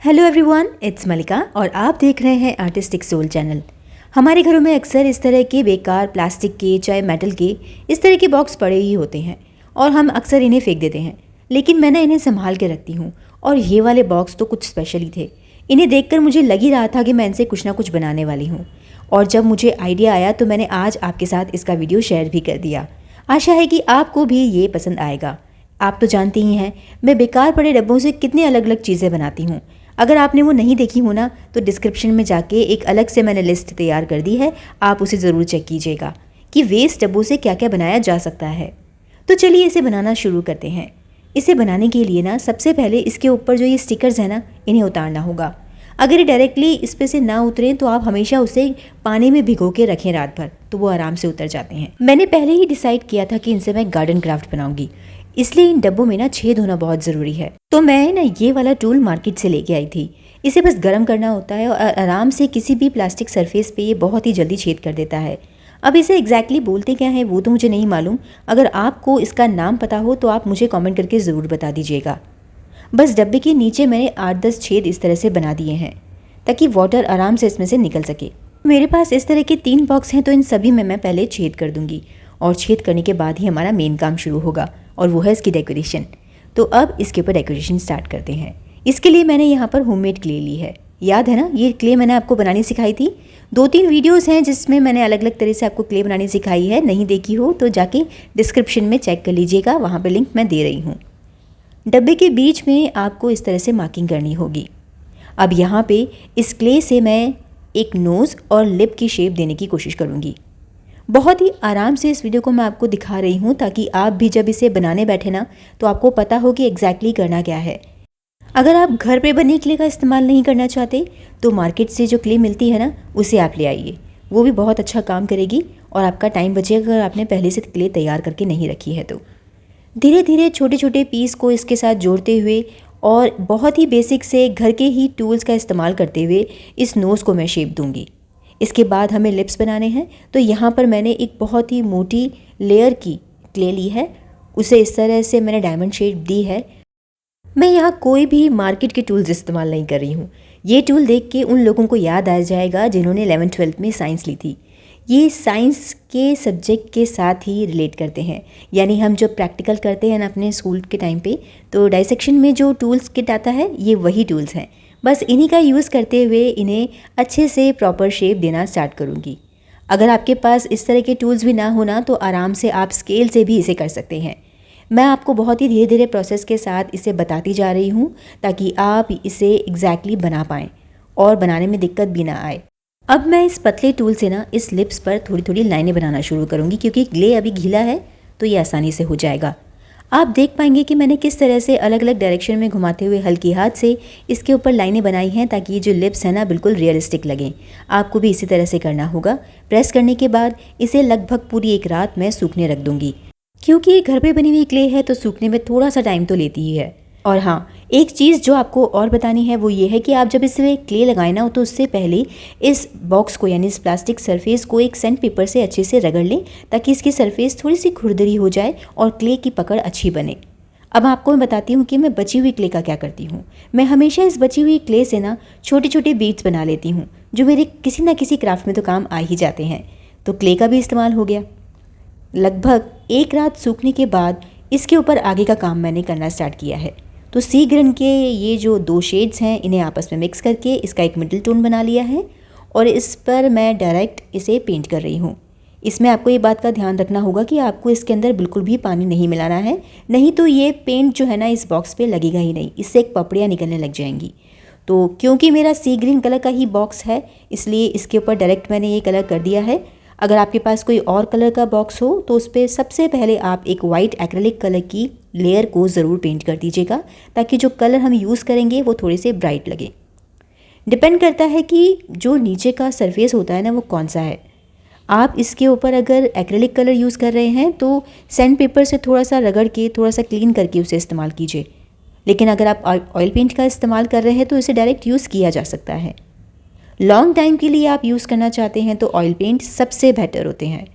Hello everyone, it's मलिका और आप देख रहे हैं आर्टिस्टिक सोल चैनल। हमारे घरों में अक्सर इस तरह के बेकार प्लास्टिक के चाहे मेटल के इस तरह के बॉक्स पड़े ही होते हैं और हम अक्सर इन्हें फेंक देते हैं। लेकिन मैं इन्हें संभाल के रखती हूँ और ये वाले बॉक्स तो कुछ स्पेशल ही थे। इन्हें देखकर मुझे लग ही रहा था कि मैं इनसे कुछ ना कुछ बनाने वाली हूँ और जब मुझे आइडिया आया तो मैंने आज आपके साथ इसका वीडियो शेयर भी कर दिया। आशा है कि आपको भी ये पसंद आएगा। आप तो जानती ही हैं मैं बेकार पड़े डब्बों से कितनी अलग अलग चीज़ें बनाती हूँ। अगर आपने वो नहीं देखी हो ना तो डिस्क्रिप्शन में जाके एक अलग से मैंने लिस्ट तैयार कर दी है, आप उसे ज़रूर चेक कीजिएगा कि वेस्ट डब्बों से क्या क्या बनाया जा सकता है। तो चलिए इसे बनाना शुरू करते हैं। इसे बनाने के लिए ना सबसे पहले इसके ऊपर जो ये स्टिकर्स हैं ना इन्हें उतारना होगा। अगर ये डायरेक्टली इस पे से ना उतरें तो आप हमेशा उसे पानी में भिगो के रखें रात भर, तो वो आराम से उतर जाते हैं। मैंने पहले ही डिसाइड किया था कि इनसे मैं गार्डन क्राफ्ट बनाऊंगी, इसलिए इन डब्बों में ना छेद होना बहुत ज़रूरी है। तो मैं ना ये वाला टूल मार्केट से लेके आई थी। इसे बस गर्म करना होता है और आराम से किसी भी प्लास्टिक सरफेस पे ये बहुत ही जल्दी छेद कर देता है। अब इसे एग्जैक्टली बोलते क्या है वो तो मुझे नहीं मालूम। अगर आपको इसका नाम पता हो तो आप मुझे कमेंट करके ज़रूर बता दीजिएगा। बस डब्बे के नीचे मैंने 8-10 छेद इस तरह से बना दिए हैं ताकि वाटर आराम से इसमें से निकल सके। मेरे पास इस तरह के 3 बॉक्स हैं तो इन सभी में मैं पहले छेद कर दूंगी और छेद करने के बाद ही हमारा मेन काम शुरू होगा और वो है इसकी डेकोरेशन। तो अब इसके ऊपर डेकोरेशन स्टार्ट करते हैं। इसके लिए मैंने यहाँ पर होममेड क्ले ली है। याद है ना, ये क्ले मैंने आपको बनानी सिखाई थी। 2-3 वीडियोस हैं जिसमें मैंने अलग अलग तरह से आपको क्ले बनानी सिखाई है। नहीं देखी हो तो जाके डिस्क्रिप्शन में चेक कर लीजिएगा, वहाँ पर लिंक मैं दे रही हूँ। डब्बे के बीच में आपको इस तरह से मार्किंग करनी होगी। अब यहाँ पे इस क्ले से मैं एक नोज़ और लिप की शेप देने की कोशिश करूँगी। बहुत ही आराम से इस वीडियो को मैं आपको दिखा रही हूँ ताकि आप भी जब इसे बनाने बैठे ना तो आपको पता हो कि एग्जैक्टली करना क्या है। अगर आप घर पे बने क्ले का इस्तेमाल नहीं करना चाहते तो मार्केट से जो क्ले मिलती है ना उसे आप ले आइए, वो भी बहुत अच्छा काम करेगी और आपका टाइम बचेगा अगर आपने पहले से क्ले तैयार करके नहीं रखी है तो। धीरे धीरे छोटे छोटे पीस को इसके साथ जोड़ते हुए और बहुत ही बेसिक से घर के ही टूल्स का इस्तेमाल करते हुए इस नोज़ को मैं शेप दूंगी। इसके बाद हमें लिप्स बनाने हैं, तो यहाँ पर मैंने एक बहुत ही मोटी लेयर की क्ले ली है, उसे इस तरह से मैंने डायमंड शेप दी है। मैं यहाँ कोई भी मार्केट के टूल्स इस्तेमाल नहीं कर रही हूँ। ये टूल देख के उन लोगों को याद आ जाएगा जिन्होंने 11th-12th में साइंस ली थी। ये साइंस के सब्जेक्ट के साथ ही रिलेट करते हैं, यानी हम जो प्रैक्टिकल करते हैं ना अपने स्कूल के टाइम पे, तो डाइसेक्शन में जो टूल्स किट आता है ये वही टूल्स हैं। बस इन्हीं का यूज़ करते हुए इन्हें अच्छे से प्रॉपर शेप देना स्टार्ट करूँगी। अगर आपके पास इस तरह के टूल्स भी ना होना तो आराम से आप स्केल से भी इसे कर सकते हैं। मैं आपको बहुत ही धीरे धीरे प्रोसेस के साथ इसे बताती जा रही हूँ ताकि आप इसे एग्जैक्टली बना पाएँ और बनाने में दिक्कत भी ना आए। अब मैं इस पतले टूल से ना इस लिप्स पर थोड़ी थोड़ी लाइनें बनाना शुरू करूँगी, क्योंकि ग्ले अभी गीला है तो ये आसानी से हो जाएगा। आप देख पाएंगे कि मैंने किस तरह से अलग अलग डायरेक्शन में घुमाते हुए हल्की हाथ से इसके ऊपर लाइनें बनाई हैं ताकि ये जो लिप्स हैं ना बिल्कुल रियलिस्टिक लगें। आपको भी इसी तरह से करना होगा। प्रेस करने के बाद इसे लगभग पूरी एक रात मैं सूखने रख दूँगी, क्योंकि ये घर पे बनी हुई क्ले है तो सूखने में थोड़ा सा टाइम तो लेती ही है। और हाँ, एक चीज़ जो आपको और बतानी है वो ये है कि आप जब इसमें क्ले लगाएं ना तो उससे पहले इस बॉक्स को यानी इस प्लास्टिक सरफेस को एक सैंड पेपर से अच्छे से रगड़ लें ताकि इसकी सरफेस थोड़ी सी खुरदरी हो जाए और क्ले की पकड़ अच्छी बने। अब आपको मैं बताती हूँ कि मैं बची हुई क्ले का क्या करती हूँ। मैं हमेशा इस बची हुई क्ले से ना छोटे छोटे बीड्स बना लेती हूँ जो मेरे किसी ना किसी क्राफ्ट में तो काम आ ही जाते हैं। तो क्ले का भी इस्तेमाल हो गया। लगभग एक रात सूखने के बाद इसके ऊपर आगे का काम मैंने करना स्टार्ट किया है। तो सी ग्रीन के ये जो 2 शेड्स हैं इन्हें आपस में मिक्स करके इसका एक मिडिल टोन बना लिया है और इस पर मैं डायरेक्ट इसे पेंट कर रही हूँ। इसमें आपको ये बात का ध्यान रखना होगा कि आपको इसके अंदर बिल्कुल भी पानी नहीं मिलाना है, नहीं तो ये पेंट जो है ना इस बॉक्स पे लगेगा ही नहीं, इससे एक पपड़ियाँ निकलने लग जाएंगी। तो क्योंकि मेरा सी ग्रीन कलर का ही बॉक्स है इसलिए इसके ऊपर डायरेक्ट मैंने ये कलर कर दिया है। अगर आपके पास कोई और कलर का बॉक्स हो तो उस पर सबसे पहले आप एक वाइट एक्रेलिक कलर की लेयर को ज़रूर पेंट कर दीजिएगा ताकि जो कलर हम यूज़ करेंगे वो थोड़े से ब्राइट लगे। डिपेंड करता है कि जो नीचे का सरफेस होता है ना वो कौन सा है। आप इसके ऊपर अगर एक्रेलिक कलर यूज़ कर रहे हैं तो सैंड पेपर से थोड़ा सा रगड़ के थोड़ा सा क्लीन करके उसे इस्तेमाल कीजिए। लेकिन अगर आप ऑयल पेंट का इस्तेमाल कर रहे हैं तो इसे डायरेक्ट यूज़ किया जा सकता है। लॉन्ग टाइम के लिए आप यूज़ करना चाहते हैं तो ऑयल पेंट सबसे बेटर होते हैं।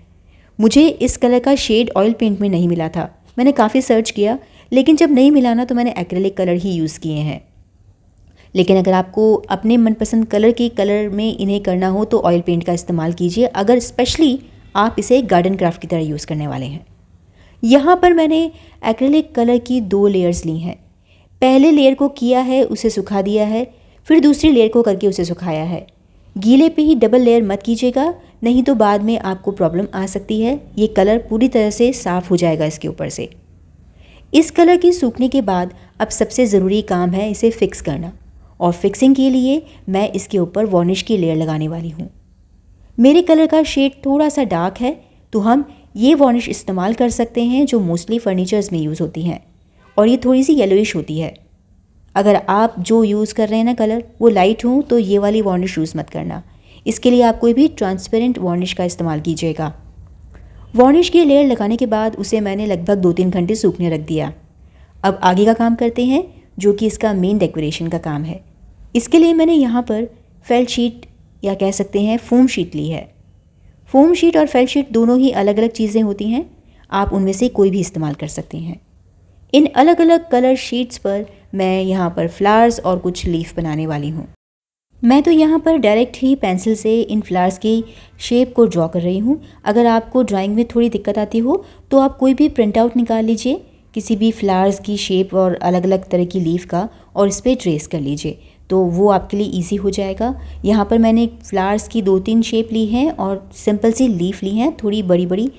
मुझे इस कलर का शेड ऑयल पेंट में नहीं मिला था, मैंने काफ़ी सर्च किया, लेकिन जब नहीं मिला ना तो मैंने एक्रेलिक कलर ही यूज़ किए हैं। लेकिन अगर आपको अपने मनपसंद कलर के कलर में इन्हें करना हो तो ऑयल पेंट का इस्तेमाल कीजिए, अगर स्पेशली आप इसे गार्डन क्राफ्ट की तरह यूज़ करने वाले हैं। यहाँ पर मैंने एक्रेलिक कलर की 2 लेयर्स ली हैं। पहले लेयर को किया है, उसे सुखा दिया है, फिर दूसरी लेयर को करके उसे सुखाया है। गीले पे ही डबल लेयर मत कीजिएगा, नहीं तो बाद में आपको प्रॉब्लम आ सकती है। ये कलर पूरी तरह से साफ़ हो जाएगा इसके ऊपर से। इस कलर के सूखने के बाद अब सबसे ज़रूरी काम है इसे फिक्स करना, और फिक्सिंग के लिए मैं इसके ऊपर वार्निश की लेयर लगाने वाली हूँ। मेरे कलर का शेड थोड़ा सा डार्क है, तो हम ये वार्निश इस्तेमाल कर सकते हैं जो मोस्टली फर्नीचर्स में यूज़ होती हैं, और ये थोड़ी सी येलोइश होती है। अगर आप जो यूज़ कर रहे हैं ना कलर वो लाइट हो तो ये वाली वार्निश यूज़ मत करना। इसके लिए आप कोई भी ट्रांसपेरेंट वार्निश का इस्तेमाल कीजिएगा। वार्निश की लेयर लगाने के बाद उसे मैंने लगभग 2-3 घंटे सूखने रख दिया। अब आगे का काम करते हैं, जो कि इसका मेन डेकोरेशन का काम है। इसके लिए मैंने यहाँ पर फेल्ट शीट या कह सकते हैं फोम शीट ली है। फोम शीट और फेल्ट शीट दोनों ही अलग अलग चीज़ें होती हैं, आप उनमें से कोई भी इस्तेमाल कर सकते हैं। इन अलग अलग कलर शीट्स पर मैं यहाँ पर फ्लावर्स और कुछ लीफ बनाने वाली हूँ। मैं तो यहाँ पर डायरेक्ट ही पेंसिल से इन फ्लावर्स की शेप को ड्रॉ कर रही हूँ। अगर आपको ड्राइंग में थोड़ी दिक्कत आती हो तो आप कोई भी प्रिंट आउट निकाल लीजिए किसी भी फ्लावर्स की शेप और अलग अलग तरह की लीफ का, और इस पर ट्रेस कर लीजिए, तो वो आपके लिए इजी हो जाएगा। यहाँ पर मैंने फ्लावर्स की 2-3 शेप ली हैं और सिंपल सी लीफ ली हैं, थोड़ी बड़ी बड़ी।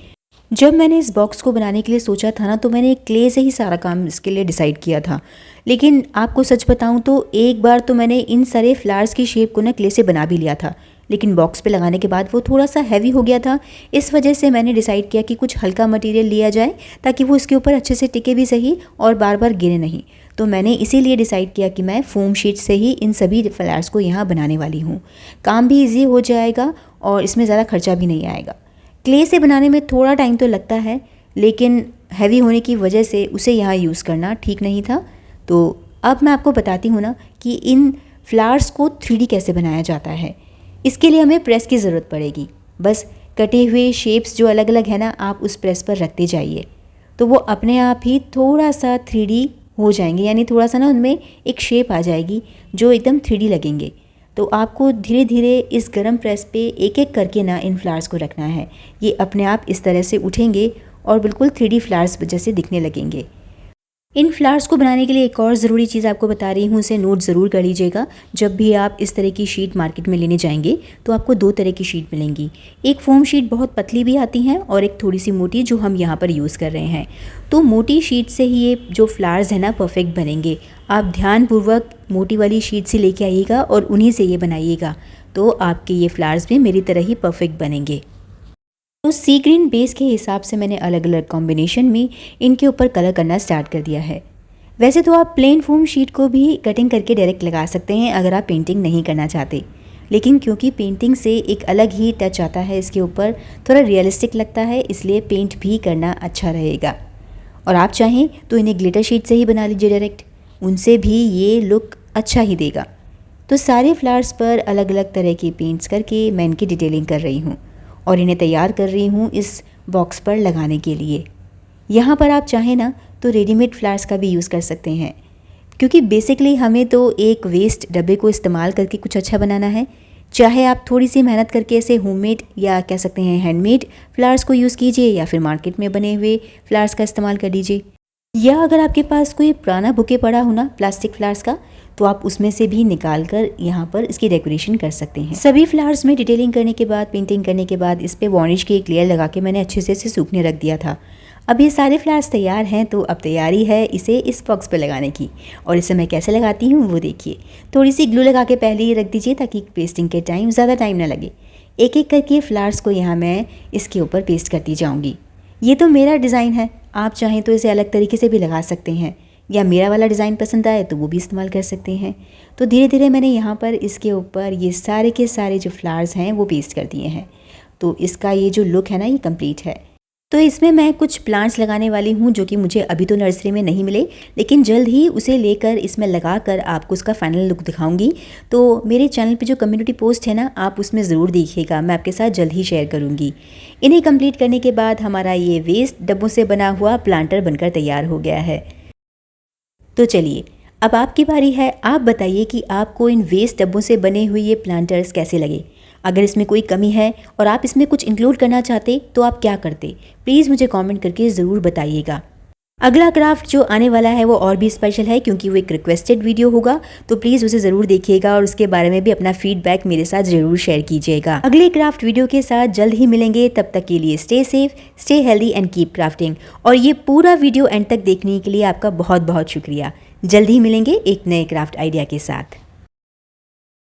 जब मैंने इस बॉक्स को बनाने के लिए सोचा था ना, तो मैंने क्ले से ही सारा काम इसके लिए डिसाइड किया था। लेकिन आपको सच बताऊं तो एक बार तो मैंने इन सारे फ्लावर्स की शेप को ना क्ले से बना भी लिया था, लेकिन बॉक्स पे लगाने के बाद वो थोड़ा सा हैवी हो गया था। इस वजह से मैंने डिसाइड किया कि कुछ हल्का मटेरियल लिया जाए ताकि वो इसके ऊपर अच्छे से टिके भी सही और बार बार गिरे नहीं। तो मैंने इसीलिए डिसाइड किया कि मैं फोम शीट से ही इन सभी फ्लावर्स को यहाँ बनाने वाली हूँ। काम भी ईजी हो जाएगा और इसमें ज़्यादा खर्चा भी नहीं आएगा। क्ले से बनाने में थोड़ा टाइम तो लगता है, लेकिन हैवी होने की वजह से उसे यहाँ यूज़ करना ठीक नहीं था। तो अब मैं आपको बताती हूँ ना कि इन फ्लावर्स को 3D कैसे बनाया जाता है। इसके लिए हमें प्रेस की ज़रूरत पड़ेगी। बस कटे हुए शेप्स जो अलग अलग है ना, आप उस प्रेस पर रखते जाइए तो वो अपने आप ही थोड़ा सा 3D हो जाएंगे, यानी थोड़ा सा ना उनमें एक शेप आ जाएगी जो एकदम 3D लगेंगे। तो आपको धीरे धीरे इस गरम प्रेस पे एक एक करके ना इन फ्लावर्स को रखना है। ये अपने आप इस तरह से उठेंगे और बिल्कुल 3D फ्लावर्स जैसे दिखने लगेंगे। इन फ्लावर्स को बनाने के लिए एक और ज़रूरी चीज़ आपको बता रही हूँ, उसे नोट ज़रूर कर लीजिएगा। जब भी आप इस तरह की शीट मार्केट में लेने जाएंगे तो आपको 2 तरह की शीट मिलेंगी। एक फोम शीट बहुत पतली भी आती हैं और एक थोड़ी सी मोटी जो हम यहाँ पर यूज़ कर रहे हैं। तो मोटी शीट से ही ये जो फ्लावर्स हैं ना परफेक्ट बनेंगे। आप ध्यानपूर्वक मोटी वाली शीट से लेके आइएगा और उन्हीं से ये बनाइएगा, तो आपके ये फ्लावर्स भी मेरी तरह ही परफेक्ट बनेंगे। तो सी ग्रीन बेस के हिसाब से मैंने अलग अलग कॉम्बिनेशन में इनके ऊपर कलर करना स्टार्ट कर दिया है। वैसे तो आप प्लेन फोम शीट को भी कटिंग करके डायरेक्ट लगा सकते हैं अगर आप पेंटिंग नहीं करना चाहते, लेकिन क्योंकि पेंटिंग से एक अलग ही टच आता है इसके ऊपर, थोड़ा रियलिस्टिक लगता है, इसलिए पेंट भी करना अच्छा रहेगा। और आप चाहें तो इन्हें ग्लिटर शीट से ही बना लीजिए डायरेक्ट, उनसे भी ये लुक अच्छा ही देगा। तो सारे फ्लावर्स पर अलग अलग तरह के पेंट्स करके मैं इनकी डिटेलिंग कर रही हूँ और इन्हें तैयार कर रही हूँ इस बॉक्स पर लगाने के लिए। यहाँ पर आप चाहें ना तो रेडीमेड फ्लावर्स का भी यूज़ कर सकते हैं, क्योंकि बेसिकली हमें तो एक वेस्ट डब्बे को इस्तेमाल करके कुछ अच्छा बनाना है। चाहे आप थोड़ी सी मेहनत करके ऐसे होममेड या कह सकते हैं हैंडमेड फ्लावर्स को यूज़ कीजिए, या फिर मार्केट में बने हुए फ्लावर्स का इस्तेमाल कर लीजिए, या अगर आपके पास कोई पुराना बुके पड़ा हो ना प्लास्टिक फ्लावर्स का, तो आप उसमें से भी निकाल कर यहाँ पर इसकी डेकोरेशन कर सकते हैं। सभी फ्लावर्स में डिटेलिंग करने के बाद, पेंटिंग करने के बाद इस पर वार्निश की एक लेयर लगा के मैंने अच्छे से इसे सूखने रख दिया था। अब ये सारे फ्लावर्स तैयार हैं, तो अब तैयारी है इसे इस बॉक्स पर लगाने की। और इसे मैं कैसे लगाती हूँ वो देखिए। थोड़ी सी ग्लू लगा के पहले ही रख दीजिए ताकि पेस्टिंग के टाइम ज़्यादा टाइम ना लगे। एक एक करके फ्लावर्स को यहाँ मैं इसके ऊपर पेस्ट करती जाऊँगी। ये तो मेरा डिज़ाइन है, आप चाहें तो इसे अलग तरीके से भी लगा सकते हैं, या मेरा वाला डिज़ाइन पसंद आए तो वो भी इस्तेमाल कर सकते हैं। तो धीरे धीरे मैंने यहाँ पर इसके ऊपर ये सारे के सारे जो फ्लावर्स हैं वो पेस्ट कर दिए हैं। तो इसका ये जो लुक है ना, ये कंप्लीट है। तो इसमें मैं कुछ प्लांट्स लगाने वाली हूँ जो कि मुझे अभी तो नर्सरी में नहीं मिले, लेकिन जल्द ही उसे लेकर इसमें लगाकर आपको उसका फाइनल लुक दिखाऊंगी। तो मेरे चैनल पे जो कम्युनिटी पोस्ट है ना, आप उसमें ज़रूर देखिएगा, मैं आपके साथ जल्द ही शेयर करूँगी। इन्हें कंप्लीट करने के बाद हमारा ये वेस्ट डब्बों से बना हुआ प्लांटर बनकर तैयार हो गया है। तो चलिए अब आपकी बारी है, आप बताइए कि आपको इन वेस्ट डब्बों से बने हुए ये प्लांटर्स कैसे लगे। अगर इसमें कोई कमी है और आप इसमें कुछ इंक्लूड करना चाहते तो आप क्या करते, प्लीज़ मुझे कमेंट करके ज़रूर बताइएगा। अगला क्राफ्ट जो आने वाला है वो और भी स्पेशल है क्योंकि वो एक रिक्वेस्टेड वीडियो होगा, तो प्लीज़ उसे ज़रूर देखिएगा और उसके बारे में भी अपना फीडबैक मेरे साथ ज़रूर शेयर कीजिएगा। अगले क्राफ्ट वीडियो के साथ जल्द ही मिलेंगे, तब तक के लिए stay safe, stay healthy and keep crafting. और ये पूरा वीडियो एंड तक देखने के लिए आपका बहुत बहुत शुक्रिया। जल्द ही मिलेंगे एक नए क्राफ्ट आइडिया के साथ।